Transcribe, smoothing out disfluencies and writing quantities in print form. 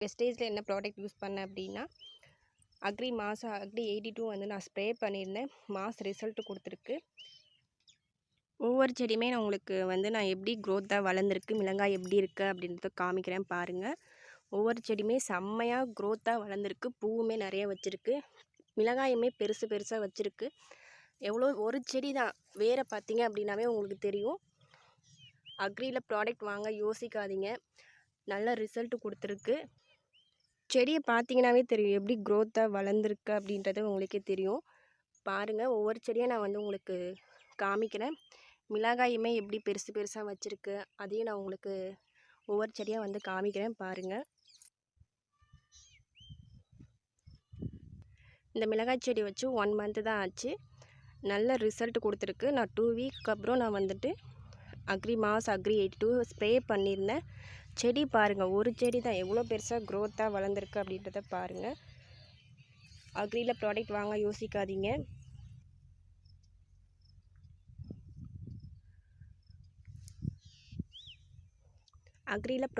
வெஸ்டேஜில் என்ன product use பண்ணேன் அப்படின்னா அக்ரி 82 வந்து நான் ஸ்ப்ரே பண்ணியிருந்தேன். மாஸ் ரிசல்ட் கொடுத்துருக்கு. ஒவ்வொரு செடியுமே நான் உங்களுக்கு வந்து நான் எப்படி க்ரோத்தாக வளர்ந்துருக்கு, மிளகாய் எப்படி இருக்குது அப்படின்றத காமிக்கிறேன் பாருங்கள். ஒவ்வொரு செடியுமே செம்மையாக க்ரோத்தாக வளர்ந்துருக்கு. பூவுமே நிறைய வச்சுருக்கு. மிளகாயுமே பெருசு பெருசாக வச்சுருக்கு. எவ்வளோ ஒரு செடி தான், வேரை பார்த்தீங்க அப்படின்னாவே உங்களுக்கு தெரியும். அக்ரியில் ப்ராடக்ட் வாங்க யோசிக்காதீங்க, நல்ல ரிசல்ட் கொடுத்துருக்கு. செடியை பார்த்தீங்கன்னாவே தெரியும் எப்படி க்ரோத்தாக வளர்ந்துருக்கு அப்படின்றது உங்களுக்கே தெரியும். பாருங்கள், ஒவ்வொரு செடியாக நான் வந்து உங்களுக்கு காமிக்கிறேன். மிளகாயுமே எப்படி பெருசு பெருசாக வச்சுருக்கு அதையும் நான் உங்களுக்கு ஒவ்வொரு செடியாக வந்து காமிக்கிறேன் பாருங்கள். இந்த மிளகாய் செடி வச்சு 1 மந்த்து தான் ஆச்சு. நல்ல ரிசல்ட் கொடுத்துருக்கு. நான் 2 வீக் அப்புறம் நான் வந்துட்டு அக்ரி 82 ஸ்ப்ரே பண்ணியிருந்தேன். செடி பாருங்கள், ஒரு செடி தான் எவ்வளோ பெருசாக க்ரோத்தாக வளர்ந்துருக்கு அப்படின்றத பாருங்கள். அக்ரியில் ப்ராடக்ட் வாங்க யோசிக்காதீங்க. அக்ரியில்